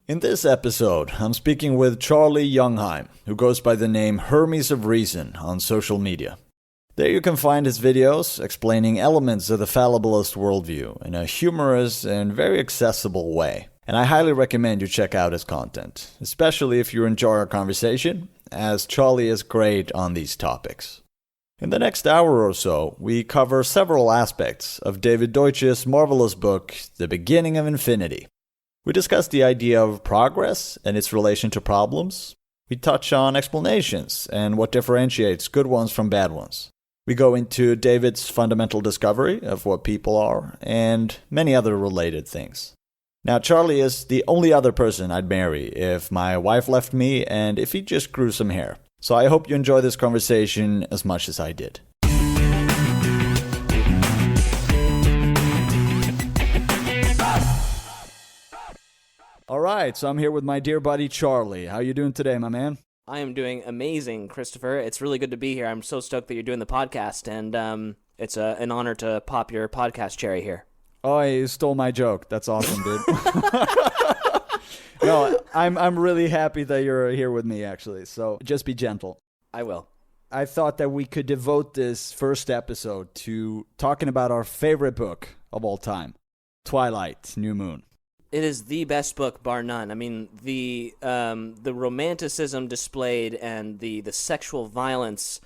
In this episode, I'm speaking with Charlie Jungheim, who goes by the name Hermes of Reason on social media. There you can find his videos explaining elements of the fallibilist worldview in a humorous and very accessible way. And I highly recommend you check out his content, especially if you enjoy our conversation, as Charlie is great on these topics. In the next hour or so, we cover several aspects of David Deutsch's marvelous book, The Beginning of Infinity. We discuss the idea of progress and its relation to problems. We touch on explanations and what differentiates good ones from bad ones. We go into David's fundamental discovery of what people are and many other related things. Now, Charlie is the only other person I'd marry if my wife left me and if he just grew some hair. So I hope you enjoy this conversation as much as I did. All right, so I'm here with my dear buddy Charlie. How you doing today, my man? I am doing amazing, Christofer. It's really good to be here. I'm so stoked that you're doing the podcast, and it's an honor to pop your podcast cherry here. Oh, you stole my joke. That's awesome, dude. No, I'm really happy that you're here with me, actually. So just be gentle. I will. I thought that we could devote this first episode to talking about our favorite book of all time, Twilight, New Moon. It is the best book, bar none. I mean, the romanticism displayed and the sexual violence,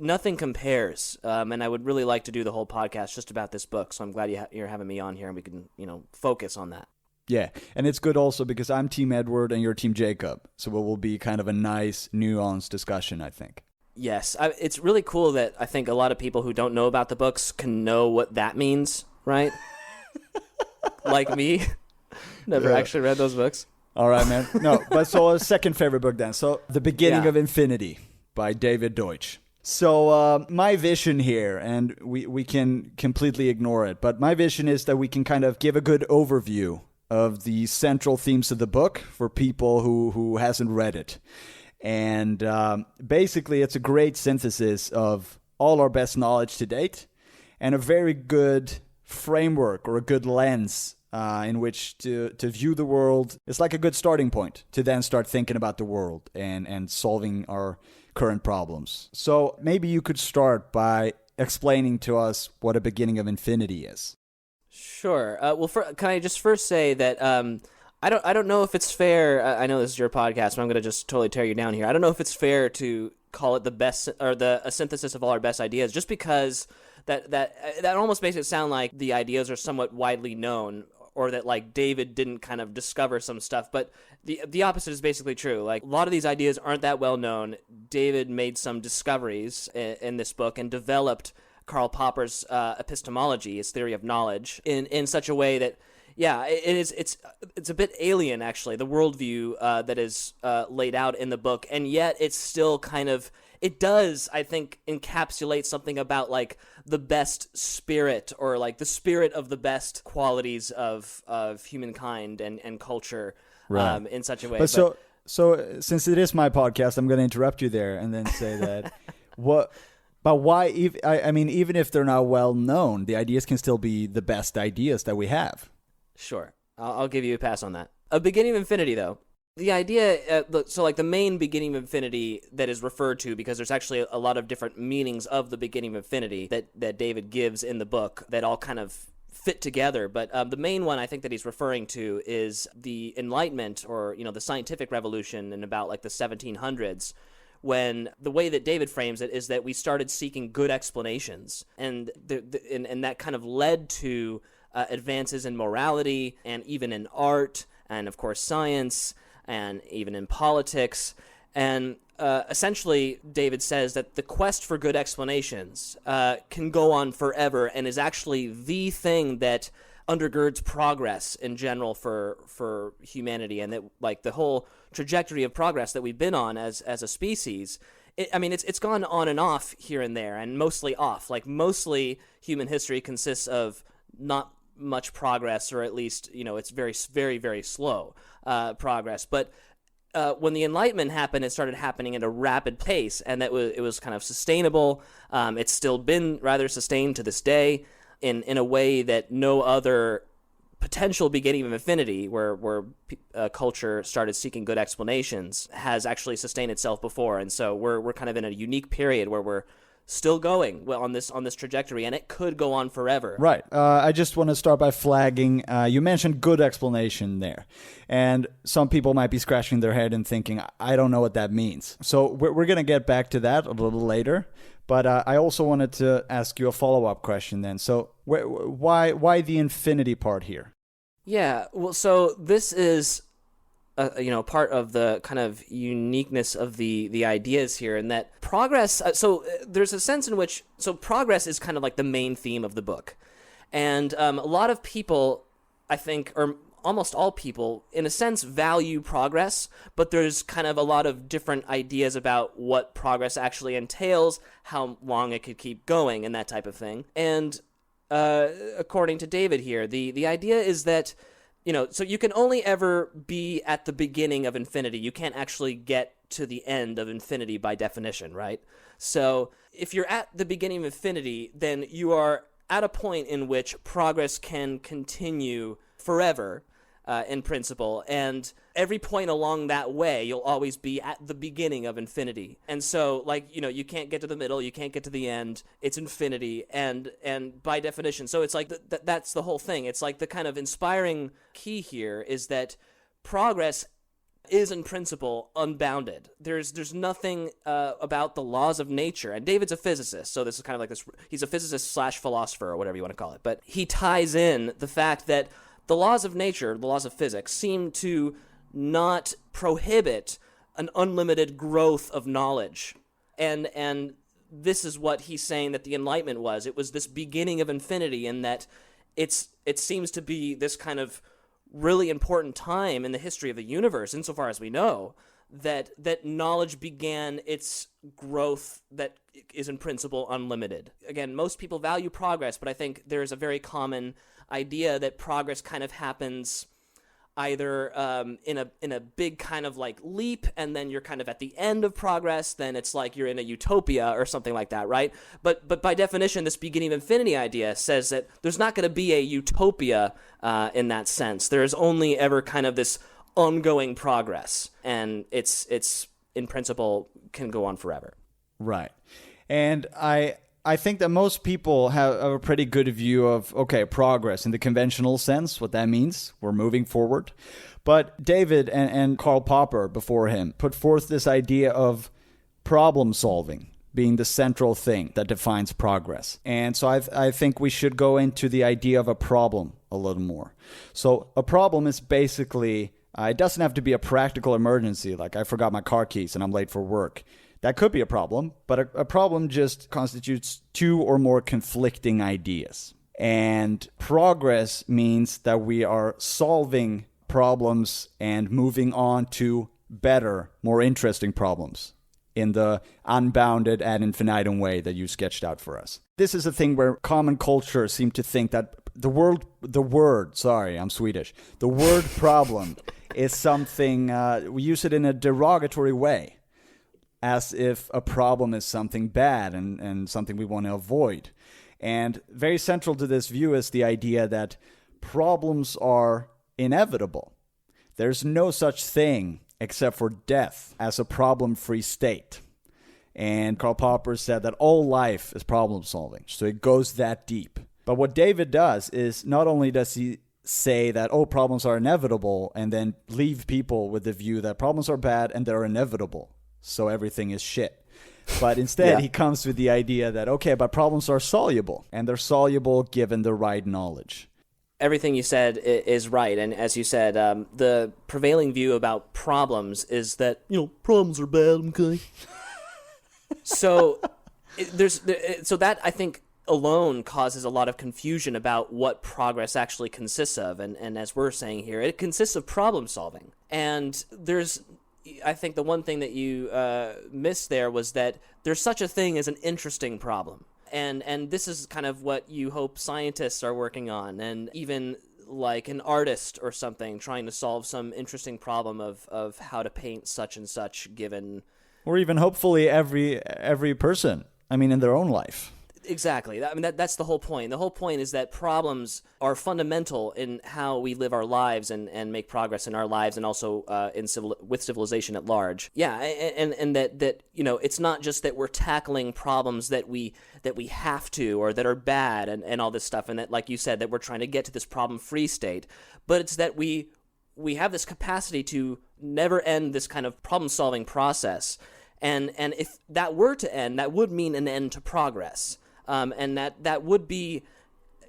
nothing compares. And I would really like to do the whole podcast just about this book. So I'm glad you're having me on here, and we can focus on that. Yeah, and it's good also because I'm Team Edward and you're Team Jacob. So it will be kind of a nice, nuanced discussion, I think. Yes, it's really cool that I think a lot of people who don't know about the books can know what that means, right? Like me. Never actually read those books. All right, man. No, but so a second favorite book then. So The Beginning of Infinity by David Deutsch. So my vision here, and we can completely ignore it, but my vision is that we can kind of give a good overview of the central themes of the book for people who hasn't read it. And basically, it's a great synthesis of all our best knowledge to date and a very good framework or a good lens in which to view the world. It's like a good starting point to then start thinking about the world and solving our current problems. So maybe you could start by explaining to us what a beginning of infinity is. Sure. Can I just first say that I don't know if it's fair. I know this is your podcast, but I'm going to just totally tear you down here. I don't know if it's fair to call it the best or a synthesis of all our best ideas, just because that almost makes it sound like the ideas are somewhat widely known, or that like David didn't kind of discover some stuff. But the opposite is basically true. Like, a lot of these ideas aren't that well known. David made some discoveries in this book and developed Karl Popper's epistemology, his theory of knowledge, in such a way that, yeah, it's a bit alien, actually, the worldview that is laid out in the book, and yet it's still kind of, it does, I think, encapsulate something about, like, the best spirit, or, like, the spirit of the best qualities of humankind and culture, right, in such a way. But so since it is my podcast, I'm going to interrupt you there and then say that But why? I mean, even if they're not well known, the ideas can still be the best ideas that we have. Sure. I'll give you a pass on that. A beginning of infinity, though. The idea, so like the main beginning of infinity that is referred to, because there's actually a lot of different meanings of the beginning of infinity that David gives in the book that all kind of fit together. But the main one I think that he's referring to is the Enlightenment, or, the scientific revolution in about like the 1700s, when the way that David frames it is that we started seeking good explanations, and and that kind of led to advances in morality and even in art and, of course, science and even in politics. And essentially, David says that the quest for good explanations can go on forever and is actually the thing that undergirds progress in general for humanity, and that, like, the whole trajectory of progress that we've been on as a species, it's gone on and off here and there, and mostly off. Like, mostly human history consists of not much progress, or at least, it's very, very, very slow progress. But when the Enlightenment happened, it started happening at a rapid pace, and it was kind of sustainable. It's still been rather sustained to this day in a way that no other potential beginning of infinity, where culture started seeking good explanations, has actually sustained itself before, and so we're kind of in a unique period where we're still going on this trajectory, and it could go on forever. Right. I just want to start by flagging, you mentioned good explanation there. And some people might be scratching their head and thinking, I don't know what that means. So we're going to get back to that a little later. But I also wanted to ask you a follow-up question then. So why the infinity part here? Yeah, well, so this is part of the kind of uniqueness of the ideas here, in that progress. So there's a sense in which progress is kind of like the main theme of the book, and a lot of people, I think, or almost all people, in a sense, value progress, but there's kind of a lot of different ideas about what progress actually entails, how long it could keep going, and that type of thing. And according to David here, the idea is that, so you can only ever be at the beginning of infinity. You can't actually get to the end of infinity by definition, right? So if you're at the beginning of infinity, then you are at a point in which progress can continue forever, in principle, and every point along that way, you'll always be at the beginning of infinity. And so, you can't get to the middle, you can't get to the end. It's infinity, and by definition, so it's like that's the whole thing. It's like the kind of inspiring key here is that progress is in principle unbounded. There's nothing about the laws of nature, and David's a physicist, so this is kind of like this. He's a physicist / philosopher, or whatever you want to call it, but he ties in the fact that the laws of nature, the laws of physics, seem to not prohibit an unlimited growth of knowledge. And this is what he's saying that the Enlightenment was. It was this beginning of infinity, in that it seems to be this kind of really important time in the history of the universe, insofar as we know, that knowledge began its growth that is in principle unlimited. Again, most people value progress, but I think there's a very common idea that progress kind of happens either in a big kind of like leap, and then you're kind of at the end of progress, then it's like you're in a utopia or something like that, right? But by definition, this beginning of infinity idea says that there's not going to be a utopia in that sense. There's only ever kind of this ongoing progress, and it's in principle can go on forever. Right. And I think that most people have a pretty good view of, okay, progress in the conventional sense, what that means. We're moving forward. But David and Karl Popper before him put forth this idea of problem solving being the central thing that defines progress. And so I think we should go into the idea of a problem a little more. So a problem is basically, it doesn't have to be a practical emergency, like I forgot my car keys and I'm late for work. That could be a problem, but a problem just constitutes two or more conflicting ideas. And progress means that we are solving problems and moving on to better, more interesting problems in the unbounded ad infinitum way that you sketched out for us. This is a thing where common culture seem to think that the word problem is something, we use it in a derogatory way, as if a problem is something bad and something we want to avoid. And very central to this view is the idea that problems are inevitable. There's no such thing except for death as a problem-free state. And Karl Popper said that all life is problem solving, so it goes that deep. But what David does is, not only does he say that, problems are inevitable, and then leave people with the view that problems are bad and they're inevitable, so everything is shit. But instead, he comes with the idea that, but problems are soluble, and they're soluble given the right knowledge. Everything you said is right, and as you said, the prevailing view about problems is that, problems are bad, okay? So that, I think, alone causes a lot of confusion about what progress actually consists of, and as we're saying here, it consists of problem solving. And I think the one thing that you missed there was that there's such a thing as an interesting problem. And this is kind of what you hope scientists are working on, and even like an artist or something trying to solve some interesting problem of how to paint such and such given... Or even hopefully every person, in their own life. Exactly. I mean, that's the whole point. The whole point is that problems are fundamental in how we live our lives and make progress in our lives, and also with civilization at large. Yeah, and that it's not just that we're tackling problems that we have to, or that are bad and all this stuff, and that, like you said, that we're trying to get to this problem-free state, but it's that we have this capacity to never end this kind of problem-solving process. And if that were to end, that would mean an end to progress. And that would be,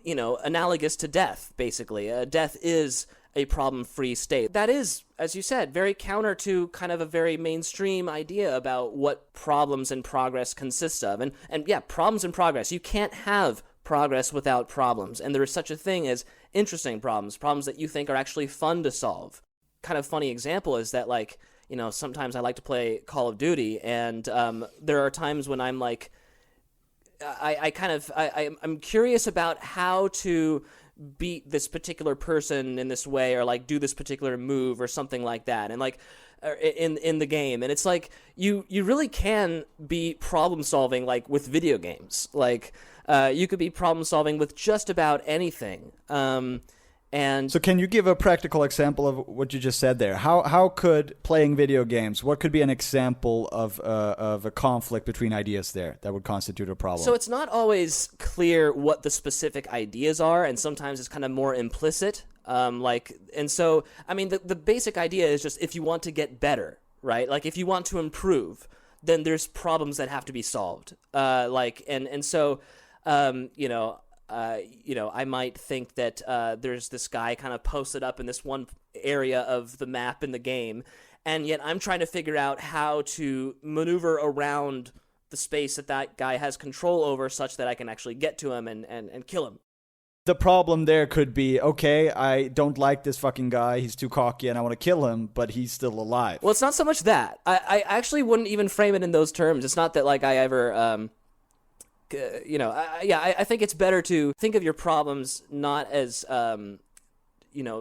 analogous to death, basically. Death is a problem-free state. That is, as you said, very counter to kind of a very mainstream idea about what problems and progress consist of. And yeah, problems and progress. You can't have progress without problems. And there is such a thing as interesting problems that you think are actually fun to solve. Kind of funny example is that, like, sometimes I like to play Call of Duty, and there are times when I'm like, I'm curious about how to beat this particular person in this way, or like do this particular move or something like that, and like in the game. And it's like you really can be problem solving, like with video games. Like you could be problem solving with just about anything. And so can you give a practical example of what you just said there? How could playing video games, what could be an example of a conflict between ideas there that would constitute a problem? So it's not always clear what the specific ideas are, and sometimes it's kind of more implicit. And so, I mean, the basic idea is just, if you want to get better, right? Like, if you want to improve, then there's problems that have to be solved. I might think that there's this guy kind of posted up in this one area of the map in the game, and yet I'm trying to figure out how to maneuver around the space that guy has control over, such that I can actually get to him and kill him. The problem there could be, okay, I don't like this fucking guy, he's too cocky and I want to kill him, but he's still alive. Well, it's not so much that. I actually wouldn't even frame it in those terms. It's not that, like, I ever... I think it's better to think of your problems not as,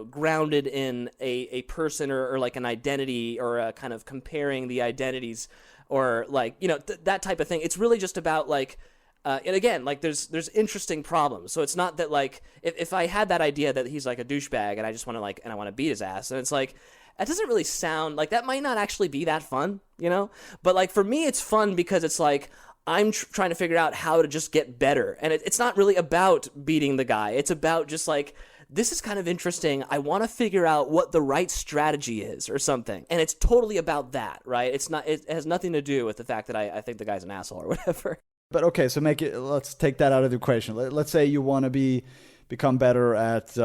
grounded in a person or like an identity, or a kind of comparing the identities, or like, that type of thing. It's really just about, like, and again, like, there's interesting problems. So it's not that, like, if I had that idea that he's like a douchebag and I just want to, and I want to beat his ass, and it's like, that doesn't really sound like, that might not actually be that fun, But, like, for me, it's fun because it's like, I'm trying to figure out how to just get better. And it's not really about beating the guy. It's about just like, this is kind of interesting. I want to figure out what the right strategy is or something. And it's totally about that, right? It has nothing to do with the fact that I think the guy's an asshole or whatever. But okay, so let's take that out of the equation. Let's say you want to become better at,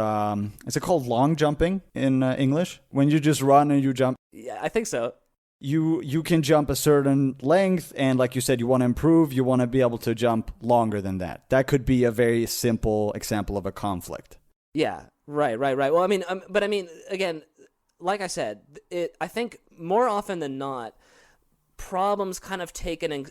is it called long jumping in English? When you just run and you jump? Yeah, I think so. You can jump a certain length, and like you said, you want to improve, you want to be able to jump longer than that. That could be a very simple example of a conflict. Yeah, right. Well, I mean, again, like I said, I think more often than not, problems kind of take an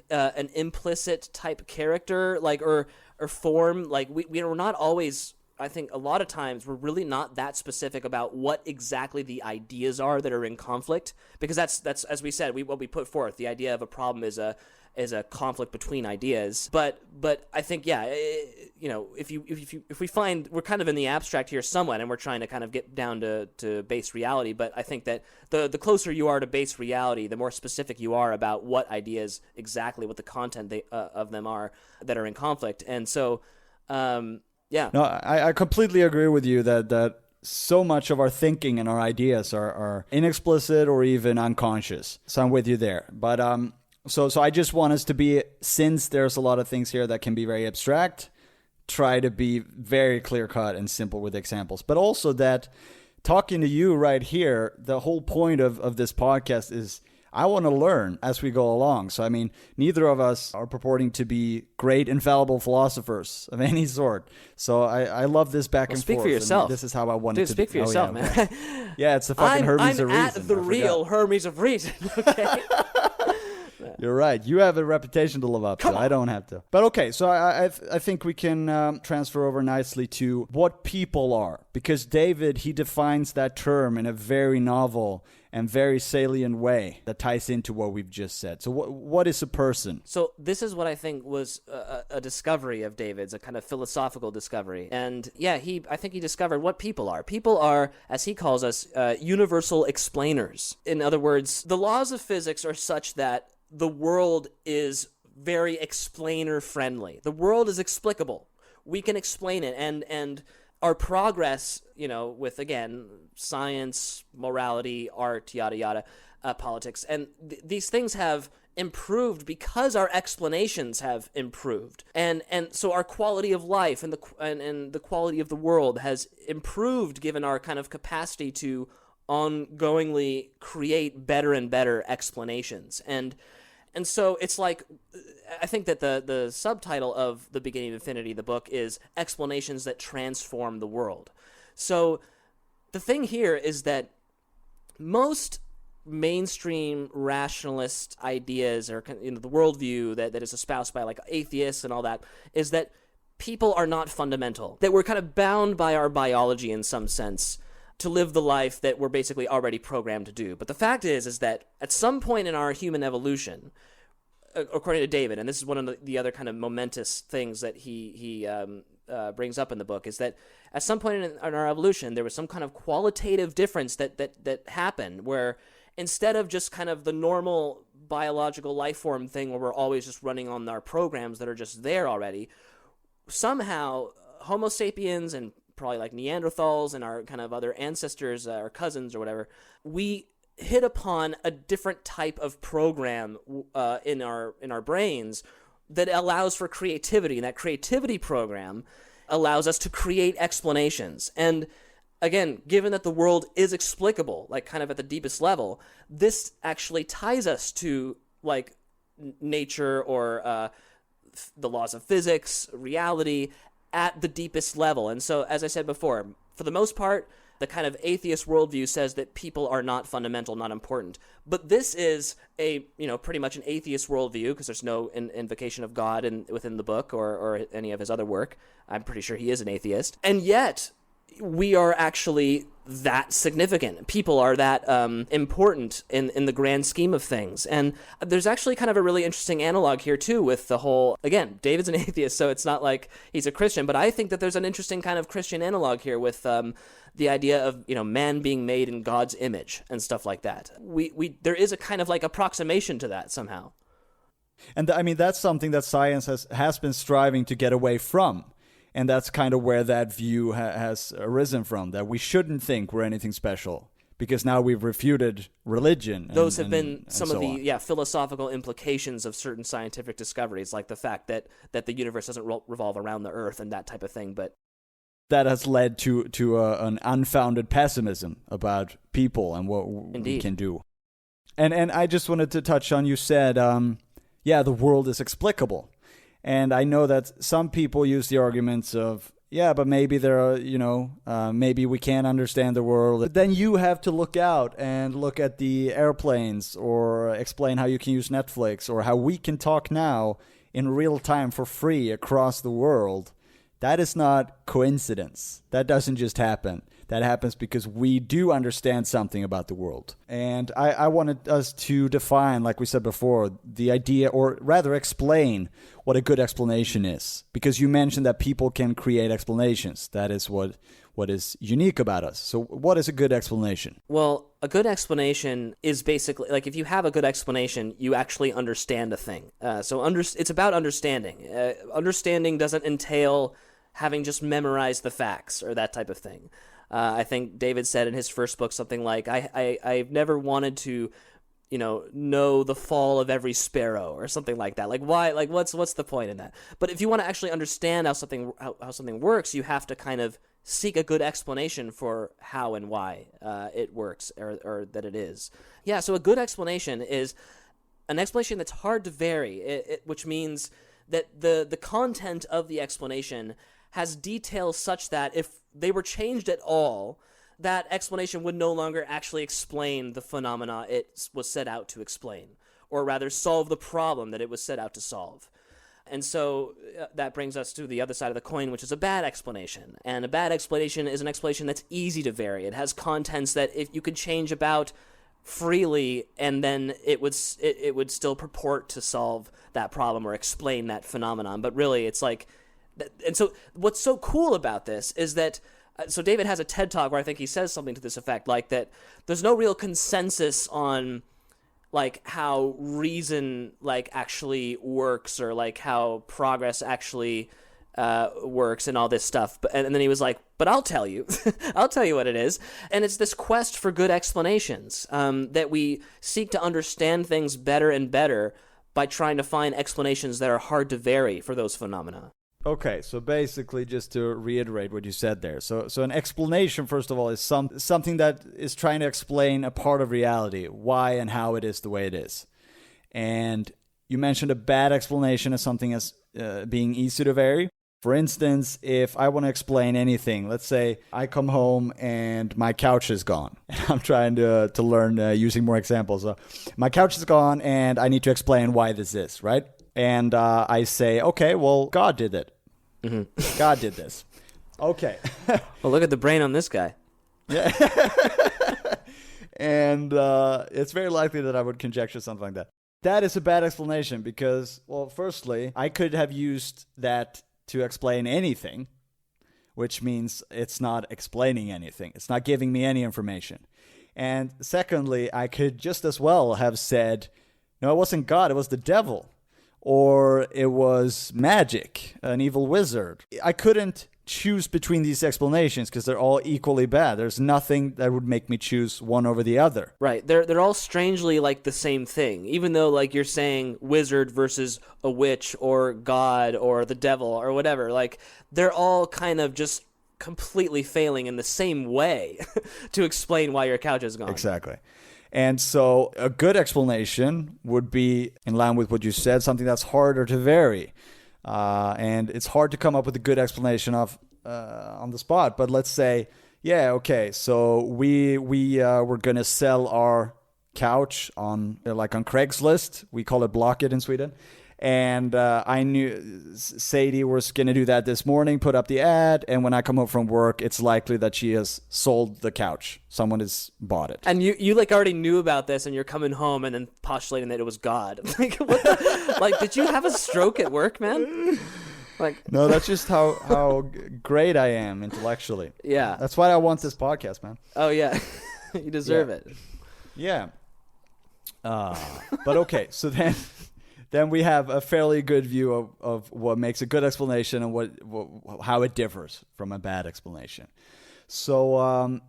implicit type character, like, or form. Like, we're not always... I think a lot of times we're really not that specific about what exactly the ideas are that are in conflict, because that's as we said, what we put forth, the idea of a problem is a conflict between ideas. But I think, yeah, if we find we're kind of in the abstract here somewhat, and we're trying to kind of get down to base reality. But I think that the closer you are to base reality, the more specific you are about what ideas exactly, what the content of them are that are in conflict. And so. Yeah. No, I completely agree with you that so much of our thinking and our ideas are inexplicit or even unconscious. So I'm with you there. But so I just want us to be, since there's a lot of things here that can be very abstract, try to be very clear-cut and simple with examples. But also that talking to you right here, the whole point of this podcast is I want to learn as we go along. So, I mean, neither of us are purporting to be great, infallible philosophers of any sort. So I love this back and forth. Speak for yourself. This is how I wanted to speak for yourself, man. Okay. Yeah, it's the fucking Hermes of Reason. I'm at the real Hermes of Reason, okay? You're right. You have a reputation to live up to. I don't have to. But okay, so I think we can transfer over nicely to what people are. Because David, he defines that term in a very novel and very salient way that ties into what we've just said. So what is a person? So this is what I think was a discovery of David's, a kind of philosophical discovery. And yeah, I think he discovered what people are. People are, as he calls us, universal explainers. In other words, the laws of physics are such that the world is very explainer-friendly. The world is explicable. We can explain it, and our progress, with, again, science, morality, art, yada, yada, politics, and these things have improved because our explanations have improved. And so our quality of life and the quality of the world has improved given our kind of capacity to ongoingly create better and better explanations. And so it's like, I think that the subtitle of The Beginning of Infinity, the book, is Explanations That Transform the World. So the thing here is that most mainstream rationalist ideas, or the worldview that is espoused by like atheists and all that, is that people are not fundamental, that we're kind of bound by our biology in some sense to live the life that we're basically already programmed to do. But the fact is that at some point in our human evolution, according to David, and this is one of the other kind of momentous things that he brings up in the book, is that at some point in our evolution, there was some kind of qualitative difference that happened, where instead of just kind of the normal biological life form thing where we're always just running on our programs that are just there already, somehow Homo sapiens and probably like Neanderthals and our kind of other ancestors, our cousins or whatever, we hit upon a different type of program in our brains that allows for creativity. And that creativity program allows us to create explanations. And again, given that the world is explicable, like kind of at the deepest level, this actually ties us to like nature or the laws of physics, reality, at the deepest level. And so, as I said before, for the most part, the kind of atheist worldview says that people are not fundamental, not important. But this is pretty much an atheist worldview, because there's no invocation of God within the book or any of his other work. I'm pretty sure he is an atheist. And yet, we are actually that significant. People are that important in the grand scheme of things. And there's actually kind of a really interesting analog here, too, with the whole, again, David's an atheist, so it's not like he's a Christian, but I think that there's an interesting kind of Christian analog here with the idea of, man being made in God's image and stuff like that. There is a kind of like approximation to that somehow. And I mean, that's something that science has been striving to get away from. And that's kind of where that view has arisen from, that we shouldn't think we're anything special, because now we've refuted religion. Those have been some of the philosophical implications of certain scientific discoveries, like the fact that the universe doesn't revolve around the Earth and that type of thing. But that has led to an unfounded pessimism about people and what we can do. And I just wanted to touch on, you said, the world is explicable. And I know that some people use the arguments of, but maybe there are, maybe we can't understand the world. But then you have to look out and look at the airplanes, or explain how you can use Netflix, or how we can talk now in real time for free across the world. That is not coincidence. That doesn't just happen. That happens because we do understand something about the world. And I wanted us to define, like we said before, the idea, or rather explain what a good explanation is. Because you mentioned that people can create explanations. That is what is unique about us. So what is a good explanation? Well, a good explanation is basically, like, if you have a good explanation, you actually understand a thing. It's about understanding. Understanding doesn't entail having just memorized the facts or that type of thing. I think David said in his first book something like, I've never wanted to, know the fall of every sparrow or something like that. Like, why? Like, what's the point in that? But if you want to actually understand how something works, you have to kind of seek a good explanation for how and why it works or that it is. Yeah, so a good explanation is an explanation that's hard to vary, which means that the content of the explanation has details such that if they were changed at all, that explanation would no longer actually explain the phenomena it was set out to explain, or rather solve the problem that it was set out to solve. And so that brings us to the other side of the coin, which is a bad explanation. And a bad explanation is an explanation that's easy to vary. It has contents that if you could change about freely, and then it would still purport to solve that problem or explain that phenomenon. But really, it's like, and so what's so cool about this is that, so David has a TED Talk where I think he says something to this effect, like that there's no real consensus on like how reason like actually works, or like how progress actually works and all this stuff. But and then he was like, but I'll tell you. I'll tell you what it is. And it's this quest for good explanations, that we seek to understand things better and better by trying to find explanations that are hard to vary for those phenomena. Okay, so basically, just to reiterate what you said there. So an explanation, first of all, is something that is trying to explain a part of reality, why and how it is the way it is. And you mentioned a bad explanation as something as being easy to vary. For instance, if I want to explain anything, let's say I come home and my couch is gone. I'm trying to learn using more examples. So my couch is gone and I need to explain why this is, right? And I say, okay, well, God did it. Mm-hmm. God did this. Okay. Well, look at the brain on this guy. Yeah. And it's very likely that I would conjecture something like that. That is a bad explanation because, well, firstly, I could have used that to explain anything, which means it's not explaining anything. It's not giving me any information. And secondly, I could just as well have said, no, it wasn't God, it was the devil. Or it was magic, an evil wizard. I couldn't choose between these explanations because they're all equally bad. There's nothing that would make me choose one over the other. Right. They're all strangely like the same thing. Even though like you're saying wizard versus a witch or God or the devil or whatever, like they're all kind of just completely failing in the same way to explain why your couch is gone. Exactly. And so a good explanation would be, in line with what you said, something that's harder to vary. And it's hard to come up with a good explanation of on the spot. But let's say, yeah, okay, so we were going to sell our couch on Craigslist. We call it Block It in Sweden. And I knew Sadie was going to do that this morning, put up the ad, and when I come home from work, it's likely that she has sold the couch. Someone has bought it. And you like already knew about this, and you're coming home and then postulating that it was God. Like, what the, like, did you have a stroke at work, man? Like, no, that's just how great I am intellectually. Yeah. That's why I want this podcast, man. Oh, yeah. You deserve it. Yeah. But okay, so then we have a fairly good view of what makes a good explanation and how it differs from a bad explanation. So, I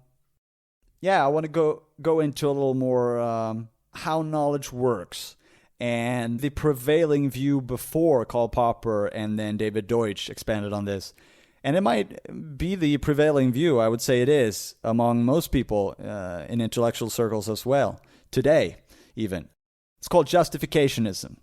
want to go into a little more how knowledge works and the prevailing view before Karl Popper and then David Deutsch expanded on this. And it might be the prevailing view, I would say it is, among most people in intellectual circles as well, today even. It's called justificationism.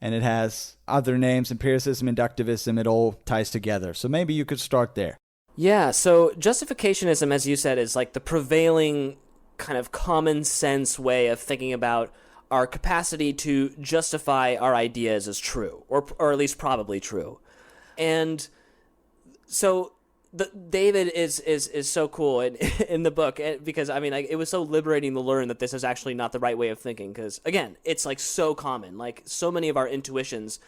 And it has other names, empiricism, inductivism, it all ties together. So maybe you could start there. Yeah, so justificationism, as you said, is like the prevailing kind of common sense way of thinking about our capacity to justify our ideas as true, or at least probably true. And so David is so cool in the book because, I mean, it was so liberating to learn that this is actually not the right way of thinking because, again, it's like so common. Like so many of our intuitions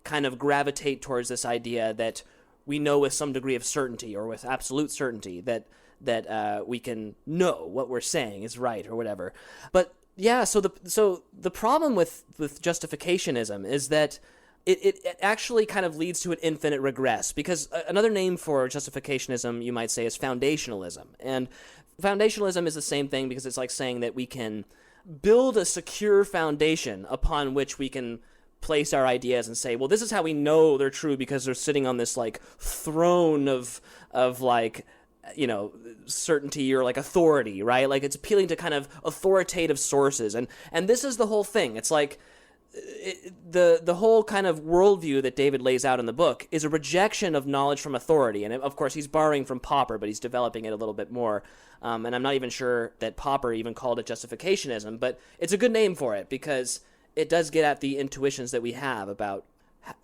kind of gravitate towards this idea that we know with some degree of certainty or with absolute certainty that we can know what we're saying is right or whatever. But yeah, so the problem with justificationism is that it actually kind of leads to an infinite regress because another name for justificationism, you might say, is foundationalism. And foundationalism is the same thing because it's like saying that we can build a secure foundation upon which we can place our ideas and say, well, this is how we know they're true because they're sitting on this like throne of like, you know, certainty or like authority, right? Like it's appealing to kind of authoritative sources. And this is the whole thing. It's like, the whole kind of worldview that David lays out in the book is a rejection of knowledge from authority. And of course, he's borrowing from Popper, but he's developing it a little bit more. And I'm not even sure that Popper even called it justificationism, but it's a good name for it because it does get at the intuitions that we have about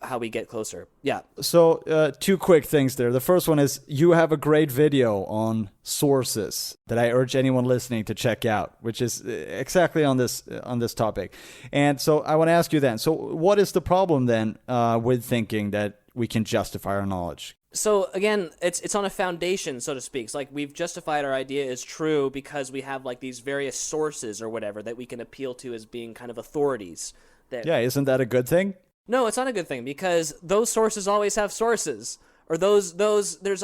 how we get closer. Yeah. So two quick things there. The first one is you have a great video on sources that I urge anyone listening to check out, which is exactly on this topic. And so I want to ask you then, so what is the problem then with thinking that we can justify our knowledge? So again, it's on a foundation, so to speak. It's like we've justified our idea as true because we have like these various sources or whatever that we can appeal to as being kind of authorities. Yeah, isn't that a good thing? No, it's not a good thing because those sources always have sources, or there's an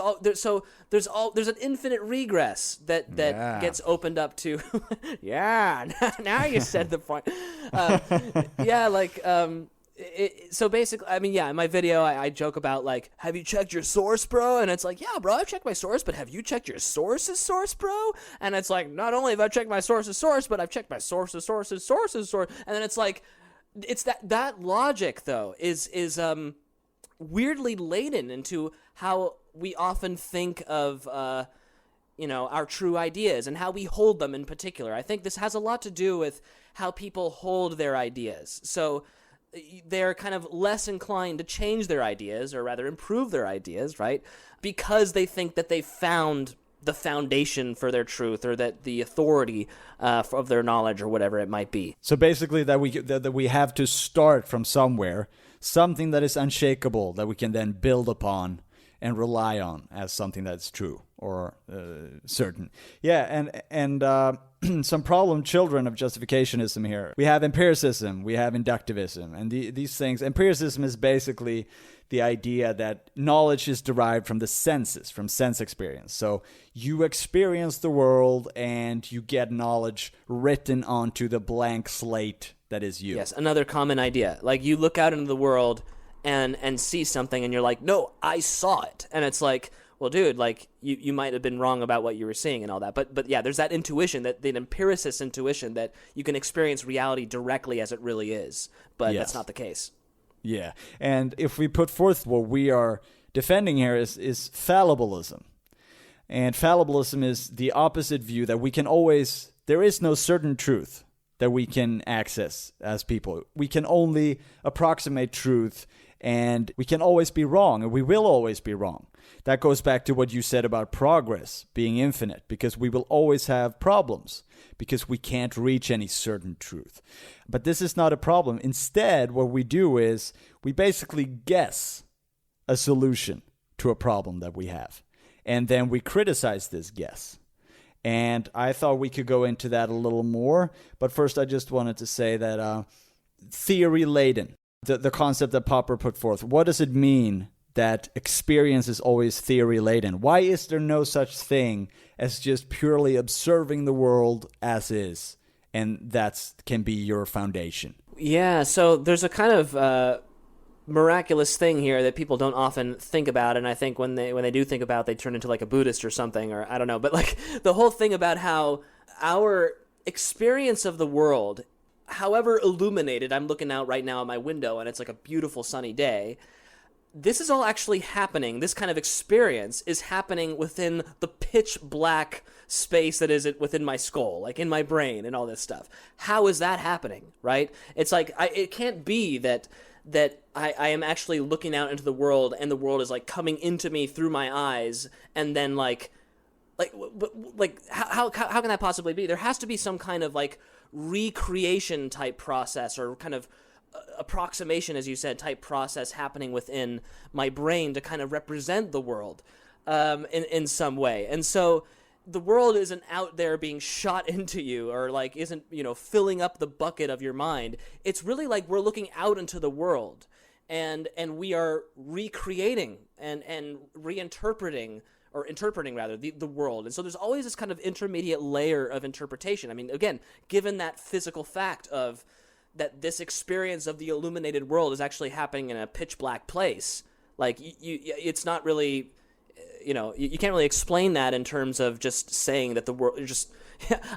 infinite regress that gets opened up to. Yeah, now you said the point. So basically, I mean, yeah, in my video, I joke about, like, have you checked your source, bro? And it's like, yeah, bro, I've checked my source, but have you checked your source's source, bro? And it's like, not only have I checked my source's source, but I've checked my source's source's source's source. And then it's like, it's that logic, though, is weirdly laden into how we often think of, our true ideas and how we hold them in particular. I think this has a lot to do with how people hold their ideas. So they're kind of less inclined to change their ideas, or rather improve their ideas, right? Because they think that they've found the foundation for their truth, or that the authority of their knowledge, or whatever it might be. So basically that we have to start from somewhere, something that is unshakable that we can then build upon and rely on as something that's true or certain. Yeah, and some problem children of justificationism here. We have empiricism, we have inductivism, and these things. Empiricism is basically the idea that knowledge is derived from the senses, from sense experience. So you experience the world and you get knowledge written onto the blank slate that is you. Yes, another common idea. Like, you look out into the world and see something and you're like, no, I saw it. And it's like, well, dude, like, you might have been wrong about what you were seeing and all that. But yeah, there's that intuition, that the empiricist intuition that you can experience reality directly as it really is. But That's not the case. Yeah. And if we put forth what we are defending here is fallibilism. And fallibilism is the opposite view that we can always, there is no certain truth that we can access as people. We can only approximate truth, and we can always be wrong, and we will always be wrong. That goes back to what you said about progress being infinite, because we will always have problems, because we can't reach any certain truth. But this is not a problem. Instead, what we do is we basically guess a solution to a problem that we have, and then we criticize this guess. And I thought we could go into that a little more, but first I just wanted to say that theory-laden, the concept that Popper put forth, what does it mean that experience is always theory-laden? Why is there no such thing as just purely observing the world as is, and that can be your foundation? Yeah, so there's a kind of miraculous thing here that people don't often think about, and I think when they do think about it, they turn into like a Buddhist or something, or I don't know, but like the whole thing about how our experience of the world, however illuminated, I'm looking out right now at my window and it's like a beautiful sunny day, this is all actually happening. This kind of experience is happening within the pitch black space that is within my skull, like in my brain and all this stuff. How is that happening, right? It's like, it can't be that I am actually looking out into the world and the world is like coming into me through my eyes, and then how can that possibly be? There has to be some kind of like recreation type process, or kind of approximation, as you said, type process happening within my brain to kind of represent the world in some way. And so the world isn't out there being shot into you, or like isn't, filling up the bucket of your mind. It's really like we're looking out into the world, and we are recreating and reinterpreting, or interpreting rather, the world. And so there's always this kind of intermediate layer of interpretation. I mean, again, given that physical fact of that this experience of the illuminated world is actually happening in a pitch black place, like it's not really, you can't really explain that in terms of just saying that the world just,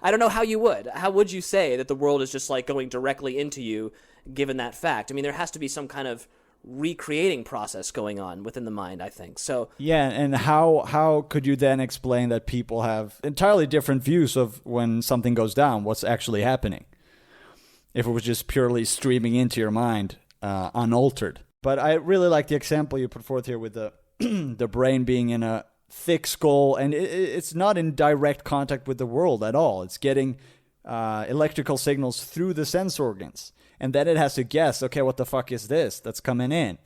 I don't know how you would. How would you say that the world is just like going directly into you, given that fact? I mean, there has to be some kind of recreating process going on within the mind, I think. So yeah, and how could you then explain that people have entirely different views of when something goes down, what's actually happening, if it was just purely streaming into your mind unaltered? But I really like the example you put forth here with the the brain being in a thick skull, and it's not in direct contact with the world at all. It's getting electrical signals through the sense organs. And then it has to guess, okay, what the fuck is this that's coming in?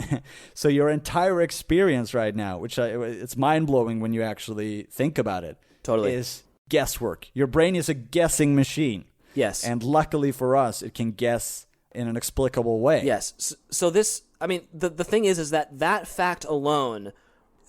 So your entire experience right now, which it's mind-blowing when you actually think about it, totally is guesswork. Your brain is a guessing machine. Yes. And luckily for us, it can guess in an explicable way. Yes. So this, I mean, the thing is that fact alone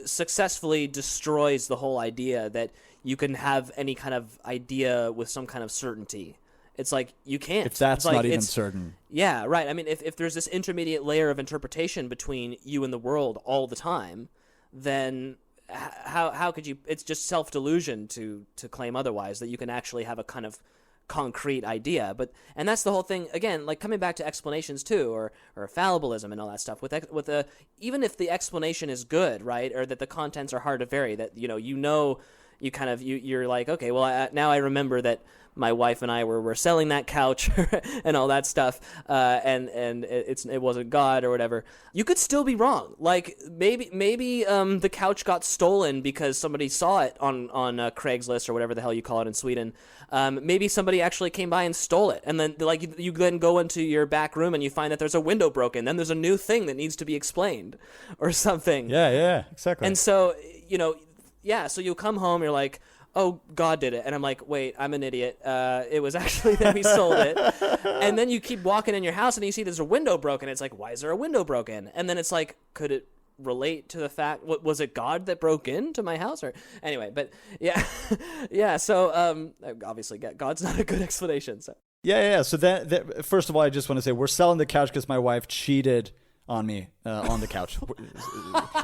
successfully destroys the whole idea that you can have any kind of idea with some kind of certainty. It's like, you can't. If that's not even certain. Yeah, right. I mean, if there's this intermediate layer of interpretation between you and the world all the time, then how could you... It's just self-delusion to claim otherwise, that you can actually have a kind of concrete idea. And that's the whole thing, again, like coming back to explanations too, or fallibilism and all that stuff. Even if the explanation is good, right, or that the contents are hard to vary, that you're like, okay, well, now I remember that my wife and I were selling that couch and all that stuff, and it wasn't God or whatever. You could still be wrong. Like maybe the couch got stolen because somebody saw it on Craigslist or whatever the hell you call it in Sweden. Maybe somebody actually came by and stole it, and then like you then go into your back room and you find that there's a window broken. Then there's a new thing that needs to be explained, or something. Yeah, exactly. And so so you'll come home, you're like, oh, God did it. And I'm like, wait, I'm an idiot. It was actually that we sold it. And then you keep walking in your house and you see there's a window broken. It's like, why is there a window broken? And then it's like, could it relate to the fact, was it God that broke into my house? Or anyway, but yeah. Yeah. So obviously God's not a good explanation. So yeah. So that first of all, I just want to say we're selling the couch because my wife cheated on me on the couch.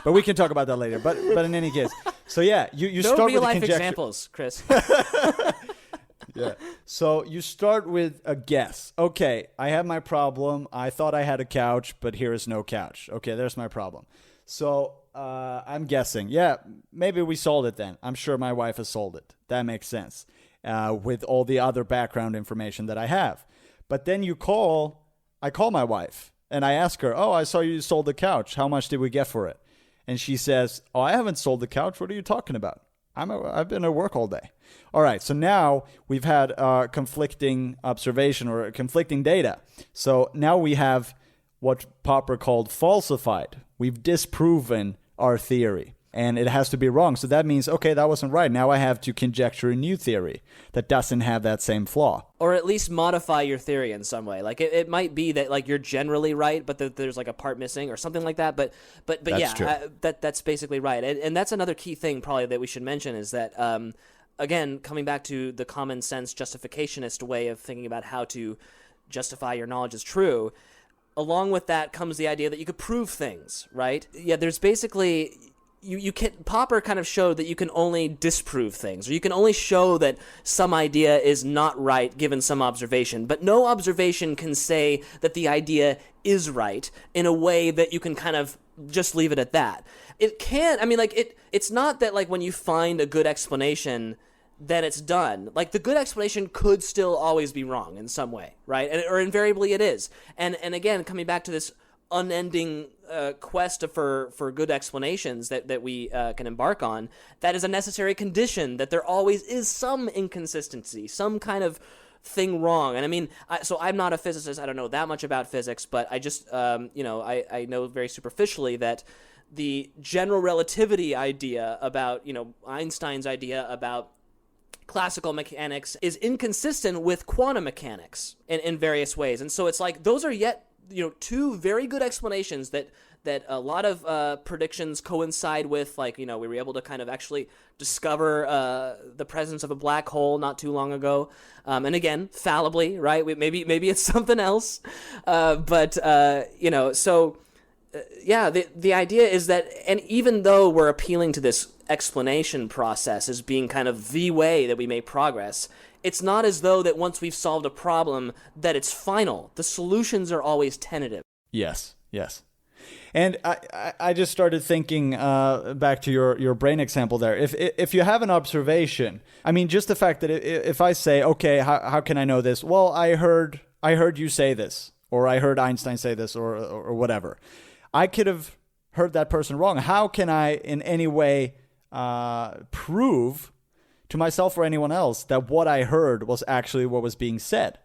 But we can talk about that later. But in any case, so yeah, you no start real with life conjecture. Examples, Chris. Yeah. So you start with a guess. Okay, I have my problem. I thought I had a couch, but here is no couch. Okay, there's my problem. So I'm guessing. Yeah, maybe we sold it then. I'm sure my wife has sold it. That makes sense. With all the other background information that I have. But then I call my wife. And I ask her, oh, I saw you sold the couch. How much did we get for it? And she says, oh, I haven't sold the couch. What are you talking about? I've been at work all day. All right, so now we've had conflicting observation or conflicting data. So now we have what Popper called falsified. We've disproven our theory. And it has to be wrong. So that means, okay, that wasn't right. Now I have to conjecture a new theory that doesn't have that same flaw. Or at least modify your theory in some way. Like it might be that like you're generally right, but there's like a part missing or something like that. But yeah, that's basically right. And that's another key thing probably that we should mention is that, again, coming back to the common sense justificationist way of thinking about how to justify your knowledge as true, along with that comes the idea that you could prove things, right? Yeah, there's basically... You can Popper kind of showed that you can only disprove things, or you can only show that some idea is not right given some observation, but no observation can say that the idea is right in a way that you can kind of just leave it at that. It can't, I mean, like, it's not that, like, when you find a good explanation, then it's done. Like, the good explanation could still always be wrong in some way, right? Or invariably it is. And again, coming back to this unending quest for good explanations that we can embark on, that is a necessary condition that there always is some inconsistency, some kind of thing wrong. And I mean, so I'm not a physicist, I don't know that much about physics, but I just, I know very superficially that the general relativity idea about, Einstein's idea about classical mechanics is inconsistent with quantum mechanics in various ways. And so it's like, those are yet two very good explanations that a lot of predictions coincide with. Like, we were able to kind of actually discover the presence of a black hole not too long ago. And again, fallibly, right? Maybe it's something else. The idea is that, and even though we're appealing to this explanation process as being kind of the way that we make progress, it's not as though that once we've solved a problem that it's final. The solutions are always tentative. Yes. And I just started thinking back to your brain example there. If you have an observation, I mean, just the fact that if I say, okay, how can I know this? Well, I heard you say this, or I heard Einstein say this, or whatever. I could have heard that person wrong. How can I in any way prove to myself or anyone else that what I heard was actually what was being said?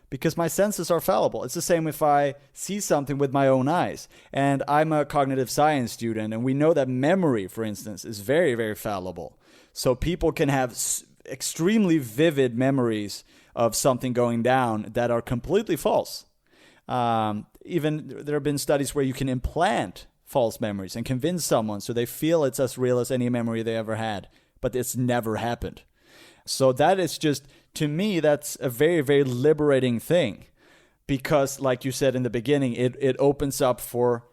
Because my senses are fallible. It's the same if I see something with my own eyes. And I'm a cognitive science student, and we know that memory, for instance, is very, very fallible. So people can have extremely vivid memories of something going down that are completely false. Even there have been studies where you can implant false memories and convince someone so they feel it's as real as any memory they ever had, but it's never happened. So that is just, to me, that's a very, very liberating thing, because like you said in the beginning, it opens up for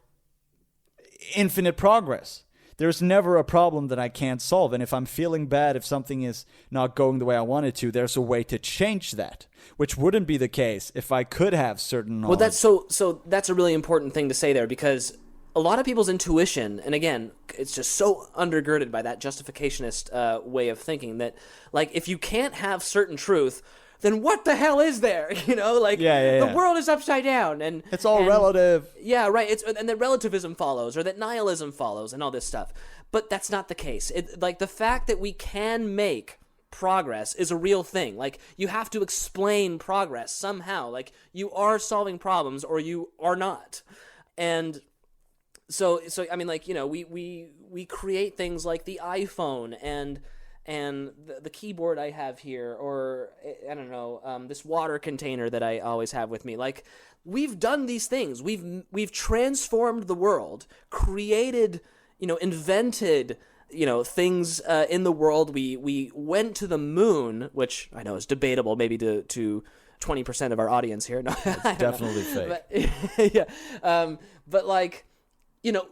infinite progress. There's never a problem that I can't solve. And if I'm feeling bad, if something is not going the way I want it to, there's a way to change that, which wouldn't be the case if I could have certain knowledge. Well, so that's a really important thing to say there, because a lot of people's intuition, and again, it's just so undergirded by that justificationist way of thinking that, like, if you can't have certain truth, then what the hell is there? You know, like, the world is upside down, and it's all relative. Yeah, right. And that relativism follows, or that nihilism follows, and all this stuff. But that's not the case. Like, the fact that we can make progress is a real thing. Like, you have to explain progress somehow. Like, you are solving problems, or you are not. And so I mean, like, you know, we create things like the iPhone and the keyboard I have here, or I don't know, this water container that I always have with me. Like, we've done these things. We've transformed the world, created, you know, invented, you know, things in the world. We went to the moon, which I know is debatable, maybe to 20% of our audience here. No, it's definitely fake. But, yeah, but like, you know,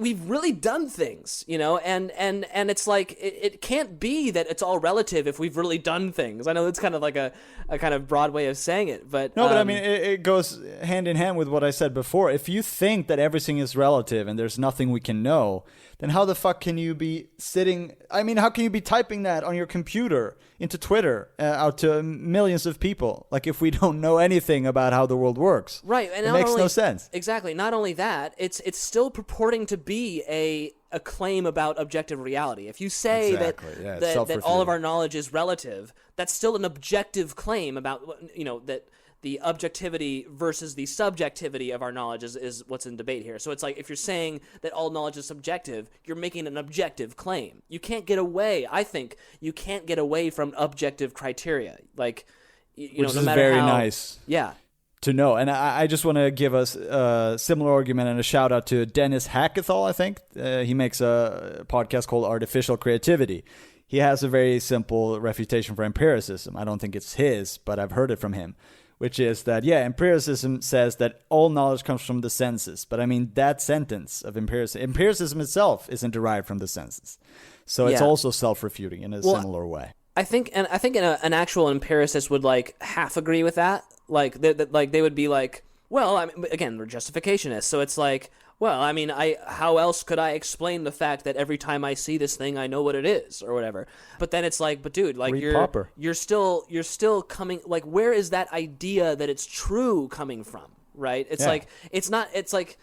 we've really done things, you know, and it's like, it can't be that it's all relative if we've really done things. I know it's kind of like a kind of broad way of saying it, but... No, but I mean, it goes hand in hand with what I said before. If you think that everything is relative and there's nothing we can know, then how the fuck can you be how can you be typing that on your computer into Twitter out to millions of people? Like, if we don't know anything about how the world works. Right. And it makes no sense. Exactly. Not only that, it's still purporting to be a claim about objective reality. If you say that all of our knowledge is relative, that's still an objective claim about, you know, that the objectivity versus the subjectivity of our knowledge is what's in debate here. So it's like, if you're saying that all knowledge is subjective, you're making an objective claim. You can't get away. I think you can't get away from objective criteria. Like, you know, no matter very how, nice. Yeah. To know. And I just want to give us a similar argument and a shout out to Dennis Hackathall, I think. He makes a podcast called Artificial Creativity. He has a very simple refutation for empiricism. I don't think it's his, but I've heard it from him, which is that, empiricism says that all knowledge comes from the senses. But I mean, that sentence of empiricism itself isn't derived from the senses. So it's also self-refuting in a similar way. I think an actual empiricist would like half agree with that. Like they would be like, well, I mean, again, we're justificationists, so it's like, well, I mean, how else could I explain the fact that every time I see this thing, I know what it is or whatever? But then it's like, but dude, like you're still coming, like, where is that idea that it's true coming from? Right? It's like, it's not. It's like.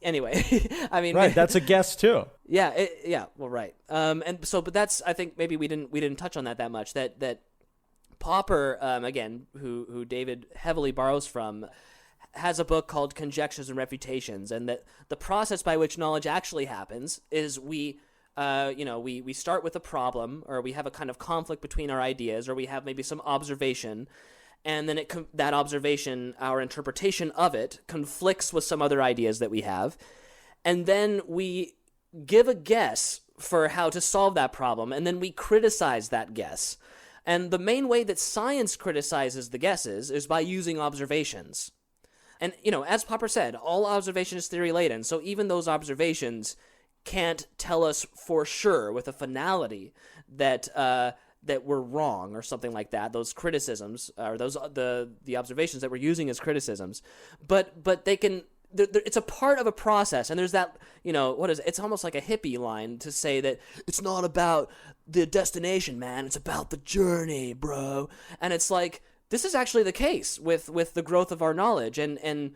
Anyway, I mean, right. That's a guess too. Yeah. Well, right. And so, but that's, I think maybe we didn't touch on that much. That Popper, again, who David heavily borrows from, has a book called Conjectures and Refutations, and that the process by which knowledge actually happens is we start with a problem, or we have a kind of conflict between our ideas, or we have maybe some observation. And then that observation, our interpretation of it, conflicts with some other ideas that we have. And then we give a guess for how to solve that problem, and then we criticize that guess. And the main way that science criticizes the guesses is by using observations. And, you know, as Popper said, all observation is theory laden, so even those observations can't tell us for sure with a finality that we're wrong or something like that. Those criticisms, or those the observations that we're using as criticisms, but they can. It's a part of a process, and there's that, you know, it's almost like a hippie line to say that it's not about the destination, man. It's about the journey, bro. And it's like, this is actually the case with the growth of our knowledge, and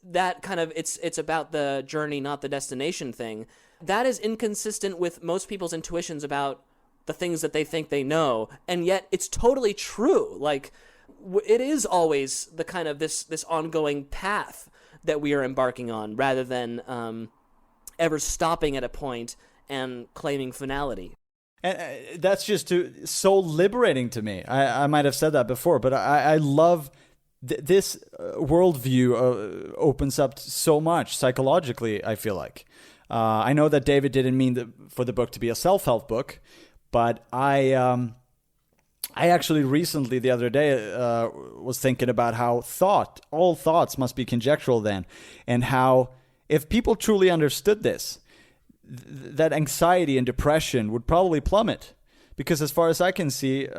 that kind of it's about the journey, not the destination thing, that is inconsistent with most people's intuitions about the things that they think they know, and yet it's totally true. Like, it is always the kind of this ongoing path that we are embarking on, rather than ever stopping at a point and claiming finality. And that's just so liberating to me. I might have said that before, but I love this worldview opens up so much psychologically, I feel like. I know that David didn't mean for the book to be a self-help book, but I actually recently, the other day, was thinking about how all thoughts must be conjectural then, and how if people truly understood this, that anxiety and depression would probably plummet. Because as far as I can see,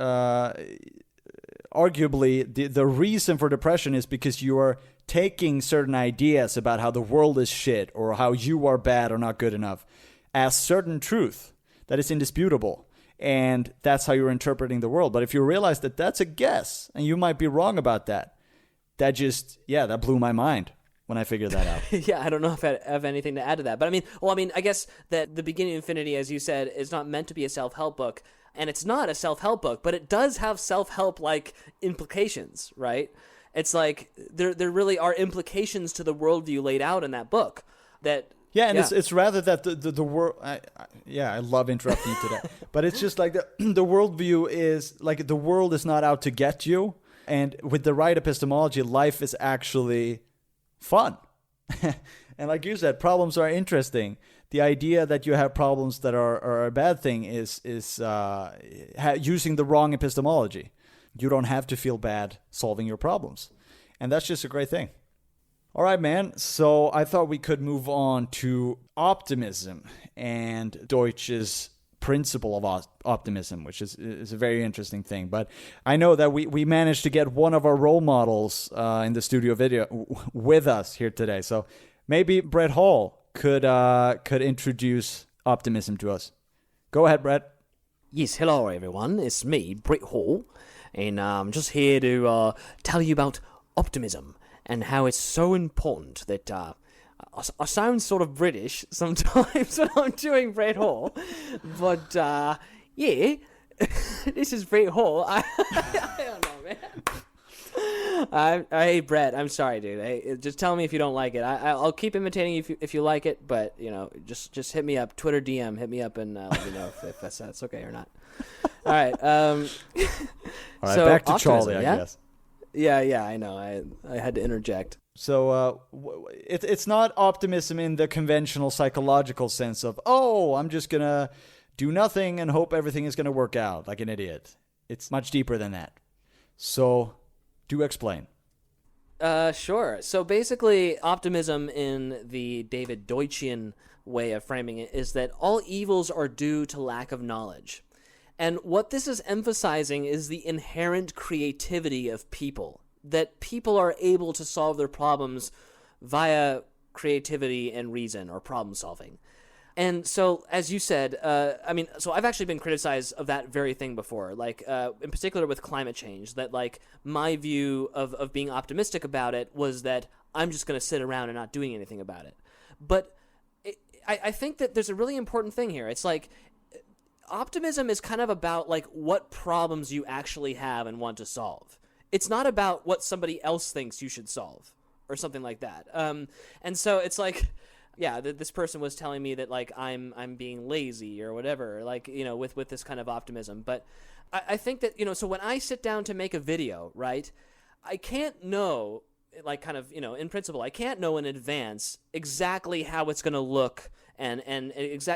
arguably, the reason for depression is because you are taking certain ideas about how the world is shit or how you are bad or not good enough as certain truth that is indisputable. And that's how you're interpreting the world. But if you realize that that's a guess and you might be wrong about that, that blew my mind when I figured that out. Yeah, I don't know if I have anything to add to that. But I guess that The Beginning of Infinity, as you said, is not meant to be a self-help book. And it's not a self-help book, but it does have self-help-like implications, right? It's like there really are implications to the worldview laid out in that book that... Yeah, and it's rather that the world... I love interrupting you today. But it's just like the worldview is... Like, the world is not out to get you. And with the right epistemology, life is actually fun. And like you said, problems are interesting. The idea that you have problems that are a bad thing is using the wrong epistemology. You don't have to feel bad solving your problems. And that's just a great thing. All right, man. So I thought we could move on to optimism and Deutsch's principle of optimism, which is a very interesting thing. But I know that we managed to get one of our role models in the studio video with us here today. So maybe Brett Hall could introduce optimism to us. Go ahead, Brett. Yes, hello everyone. It's me, Brett Hall, and I'm just here to tell you about optimism and how it's so important that I sound sort of British sometimes when I'm doing Brett Hall, but yeah, this is Brett Hall. I don't know, man. Hey, Brett, I'm sorry, dude. Hey, just tell me if you don't like it. I'll keep imitating you if you like it, but just hit me up, Twitter DM, hit me up, and let me know if that's okay or not. All right. All right. So, back to Charlie, I guess. Yeah, I know. I had to interject. So it's not optimism in the conventional psychological sense of, I'm just going to do nothing and hope everything is going to work out like an idiot. It's much deeper than that. So do explain. Sure. So basically, optimism in the David Deutschian way of framing it is that all evils are due to lack of knowledge. And what this is emphasizing is the inherent creativity of people, that people are able to solve their problems via creativity and reason or problem solving. And so, as you said, so I've actually been criticized of that very thing before, like in particular with climate change, that like my view of being optimistic about it was that I'm just going to sit around and not doing anything about it. But I think that there's a really important thing here. It's like, optimism is kind of about like what problems you actually have and want to solve. It's not about what somebody else thinks you should solve or something like that. And so it's like, yeah, this person was telling me that like I'm being lazy or whatever, like, with this kind of optimism. But I think that, so when I sit down to make a video, right, I can't know, like kind of, in principle, I can't know in advance exactly how it's going to look.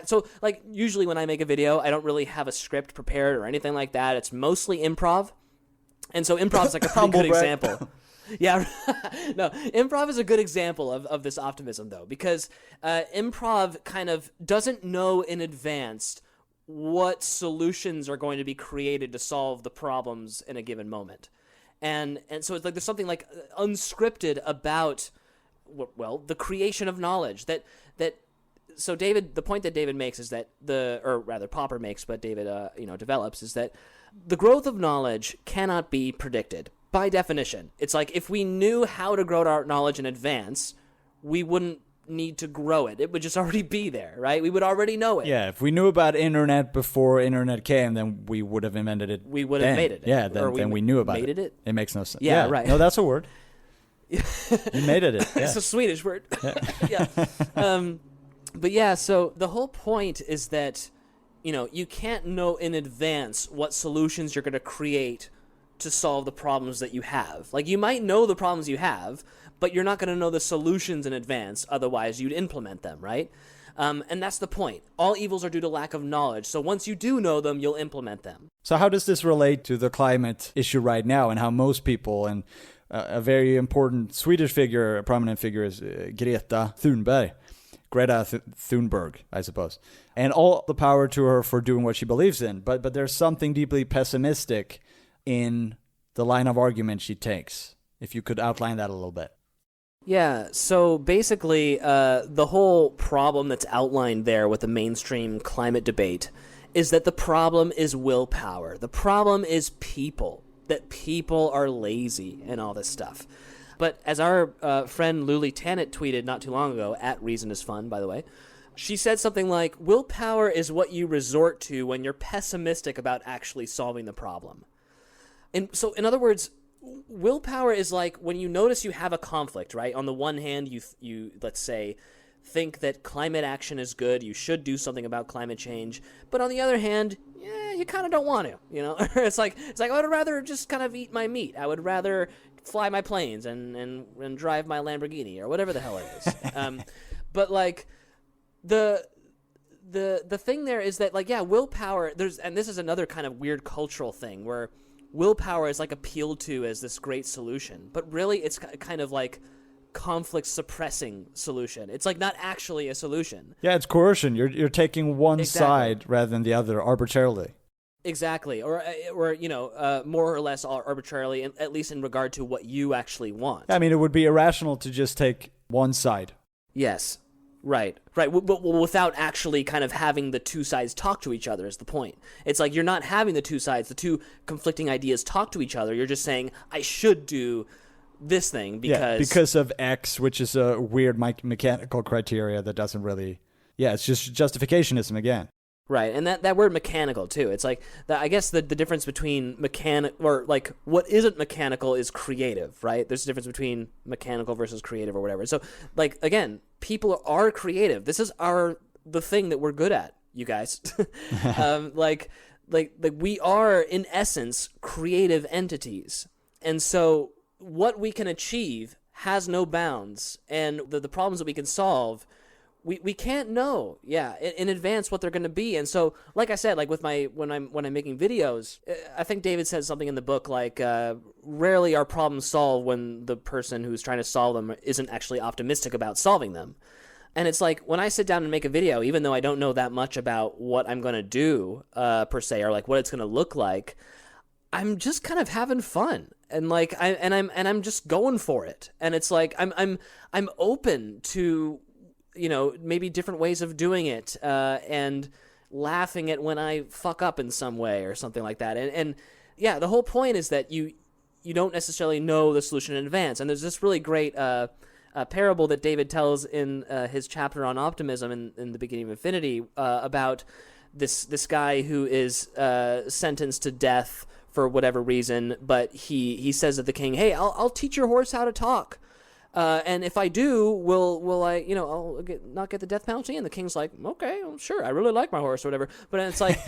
So like usually when I make a video, I don't really have a script prepared or anything like that. It's mostly improv. And so improv is like a pretty good example. Yeah. No, improv is a good example of this optimism though, because improv kind of doesn't know in advance what solutions are going to be created to solve the problems in a given moment. And so it's like there's something like unscripted about, well, the creation of knowledge so the point that David makes is that Popper makes, but David, develops, is that the growth of knowledge cannot be predicted by definition. It's like if we knew how to grow our knowledge in advance, we wouldn't need to grow it. It would just already be there, right? We would already know it. Yeah, if we knew about internet before internet came, then we would have invented it. We would have made it. Yeah, then we knew about it. It makes no sense. Yeah, right. No, that's a word. You made it. Yeah. It's a Swedish word. Yeah. But yeah, so the whole point is that, you can't know in advance what solutions you're going to create to solve the problems that you have. Like, you might know the problems you have, but you're not going to know the solutions in advance, otherwise you'd implement them, right? And that's the point. All evils are due to lack of knowledge, so once you do know them, you'll implement them. So how does this relate to the climate issue right now, and how most people, and a very important Swedish figure, a prominent figure, is Greta Thunberg, I suppose. And all the power to her for doing what she believes in, but there's something deeply pessimistic in the line of argument she takes. If you could outline that a little bit. Yeah, so basically, the whole problem that's outlined there with the mainstream climate debate is that the problem is willpower. The problem is people, that people are lazy and all this stuff. But as our friend Luli Tannett tweeted not too long ago, at Reason is Fun, by the way, she said something like, willpower is what you resort to when you're pessimistic about actually solving the problem. And so, in other words, willpower is like when you notice you have a conflict, right? On the one hand, you let's say, think that climate action is good, you should do something about climate change, but on the other hand, you kind of don't want to, It's like I would rather just kind of eat my meat. I would rather fly my planes and drive my Lamborghini or whatever the hell it is. But like the thing there is that, like, yeah, willpower, and this is another kind of weird cultural thing where willpower is like appealed to as this great solution, but really it's kind of like conflict suppressing solution. It's like not actually a solution. Yeah, it's coercion. You're taking one side rather than the other arbitrarily. Exactly, or more or less arbitrarily, at least in regard to what you actually want. I mean, it would be irrational to just take one side. Yes. Right. But without actually kind of having the two sides talk to each other is the point. It's like you're not having the two sides, the two conflicting ideas talk to each other. You're just saying, I should do this thing because of X, which is a weird mechanical criteria that doesn't really... Yeah, it's just justificationism again. Right, and that word mechanical, too. It's like, I guess the difference between or like what isn't mechanical is creative, right? There's a difference between mechanical versus creative or whatever. So, like, again, people are creative. This is the thing that we're good at, you guys. Like we are, in essence, creative entities. And so what we can achieve has no bounds, and the problems that we can solve... We can't know, in advance what they're going to be. And so, like I said, like with when I'm making videos, I think David says something in the book like, rarely are problems solved when the person who's trying to solve them isn't actually optimistic about solving them. And it's like, when I sit down and make a video, even though I don't know that much about what I'm going to do, per se, or like what it's going to look like, I'm just kind of having fun. And like, I'm just going for it. And it's like, I'm open to, maybe different ways of doing it, and laughing at when I fuck up in some way or something like that. And yeah, the whole point is that you don't necessarily know the solution in advance. And there's this really great parable that David tells in his chapter on optimism in the Beginning of Infinity, about this guy who is sentenced to death for whatever reason, but he says to the king, "Hey, I'll teach your horse how to talk. And if I do, will I, I'll not get the death penalty?" And the king's like, "Okay, well, sure, I really like my horse," or whatever. But it's like,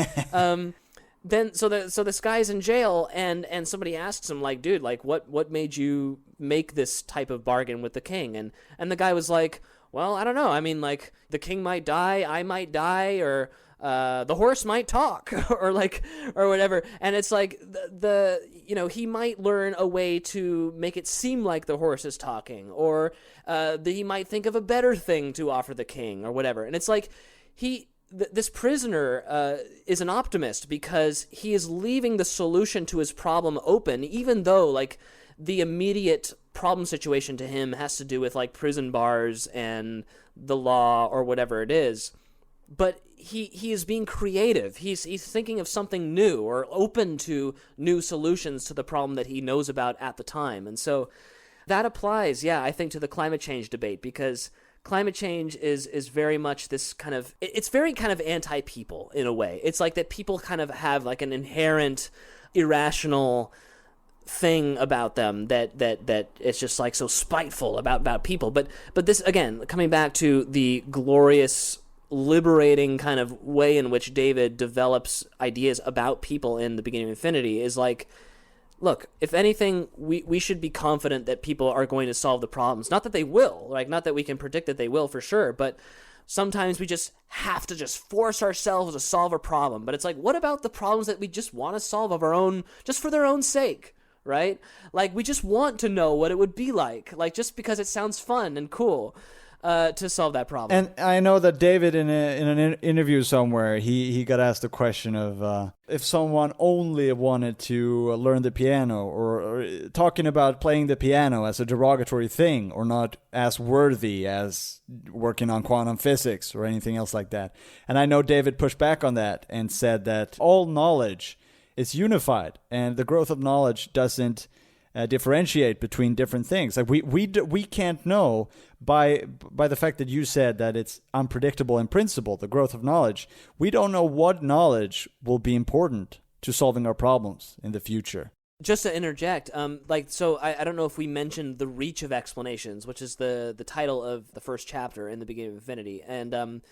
then so this guy's in jail, and somebody asks him, like, "Dude, like, what made you make this type of bargain with the king?" And the guy was like, "Well, I don't know. I mean, like, the king might die, I might die, or the horse might talk," or whatever. And it's like he might learn a way to make it seem like the horse is talking, or he might think of a better thing to offer the king, or whatever. And it's like this prisoner is an optimist because he is leaving the solution to his problem open, even though like the immediate problem situation to him has to do with like prison bars and the law or whatever it is. But he is being creative. He's thinking of something new, or open to new solutions to the problem that he knows about at the time. And so That applies, yeah, I think, to the climate change debate, because climate change is very much this kind of, it's very kind of anti-people in a way. It's like that people kind of have like an inherent irrational thing about them that it's just like so spiteful about people. But this, again, coming back to the glorious, liberating kind of way in which David develops ideas about people in The Beginning of Infinity, is like, look, if anything, we should be confident that people are going to solve the problems. Not that they will, like, not that we can predict that they will for sure, but sometimes we just have to just force ourselves to solve a problem. But it's like, what about the problems that we just want to solve of our own, just for their own sake, right? Like, we just want to know what it would be like just because it sounds fun and cool. To solve that problem. And I know that David, in an interview somewhere, he got asked the question of if someone only wanted to learn the piano, or talking about playing the piano as a derogatory thing, or not as worthy as working on quantum physics or anything else like that. And I know David pushed back on that and said that all knowledge is unified, and the growth of knowledge doesn't differentiate between different things. Like we can't know by the fact that you said that it's unpredictable in principle, the growth of knowledge. We don't know what knowledge will be important to solving our problems in the future. Just to interject, so I don't know if we mentioned the reach of explanations, which is the title of the first chapter in The Beginning of Infinity. And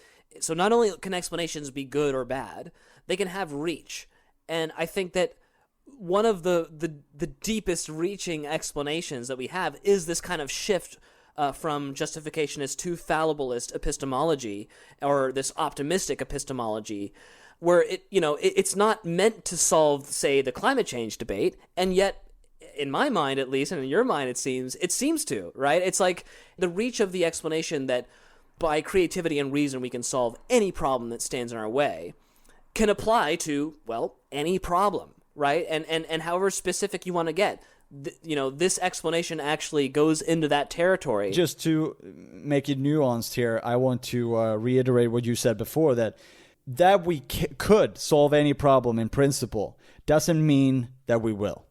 so not only can explanations be good or bad, they can have reach. And I think that one of the deepest reaching explanations that we have is this kind of shift from justificationist to fallibilist epistemology, or this optimistic epistemology, where it's not meant to solve, say, the climate change debate, and yet, in my mind at least, and in your mind it seems to, right? It's like the reach of the explanation that by creativity and reason we can solve any problem that stands in our way can apply to, well, any problem. Right? And however specific you want to get, this explanation actually goes into that territory. Just to make it nuanced here, I want to reiterate what you said before, that we could solve any problem in principle doesn't mean that we will.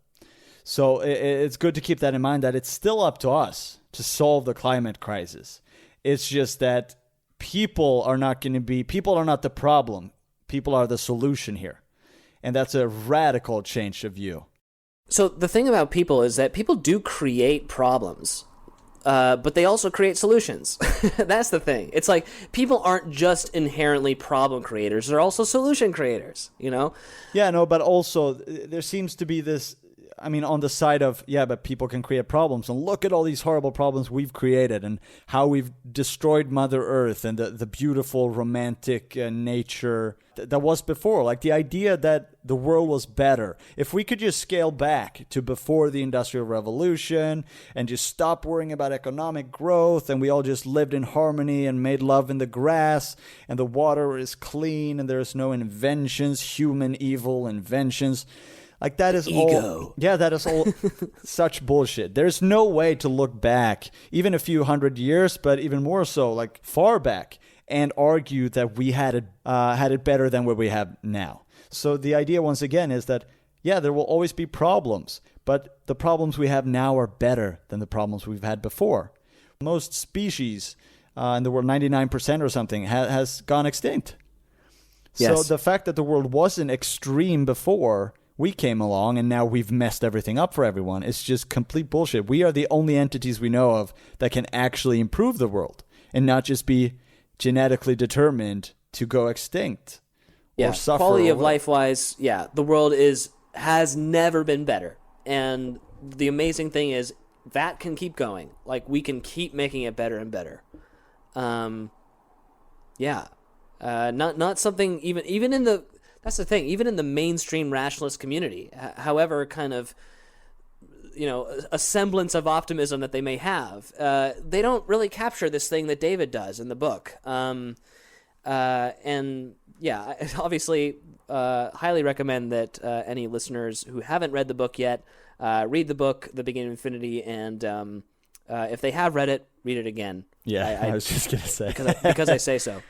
So it's good to keep that in mind, that it's still up to us to solve the climate crisis. It's just that people are not the problem. People are the solution here. And that's a radical change of view. So the thing about people is that people do create problems, but they also create solutions. That's the thing. It's like people aren't just inherently problem creators. They're also solution creators, Yeah, no, but also there seems to be this, on the side of, but people can create problems. And look at all these horrible problems we've created and how we've destroyed Mother Earth and the beautiful romantic nature that was before. Like the idea that the world was better. If we could just scale back to before the Industrial Revolution and just stop worrying about economic growth, and we all just lived in harmony and made love in the grass, and the water is clean and there's no inventions, human evil inventions. Like that is ego. All, that is all such bullshit. There's no way to look back, even a few hundred years, but even more so, like far back, and argue that we had it better than what we have now. So the idea, once again, is that there will always be problems, but the problems we have now are better than the problems we've had before. Most species in the world, 99% or something, has gone extinct. Yes. So the fact that the world wasn't extreme before we came along and now we've messed everything up for everyone, it's just complete bullshit. We are the only entities we know of that can actually improve the world and not just be genetically determined to go extinct or suffer. Quality of life wise, the world has never been better. And the amazing thing is that can keep going. Like we can keep making it better and better. Not something even in the, that's the thing, even in the mainstream rationalist community, however kind of, a semblance of optimism that they may have, they don't really capture this thing that David does in the book. I obviously highly recommend that any listeners who haven't read the book yet read the book, The Beginning of Infinity, and If they have read it, read it again. Yeah, I was just gonna say because I say so.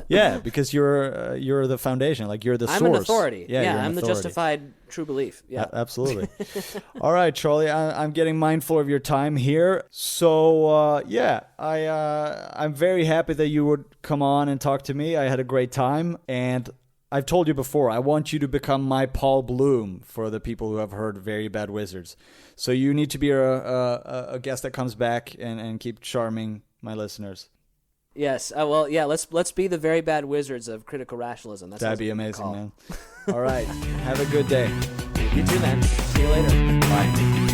Yeah, because you're the foundation, like you're the source. I'm an authority. Yeah, I'm the justified true belief. Yeah, absolutely. All right, Charlie, I'm getting mindful of your time here. So I'm very happy that you would come on and talk to me. I had a great time, and I've told you before, I want you to become my Paul Bloom for the people who have heard Very Bad Wizards. So you need to be a guest that comes back and keep charming my listeners. Yes. Let's be the Very Bad Wizards of Critical Rationalism. That'd be amazing, man. All right. Have a good day. You too, man. See you later. Bye.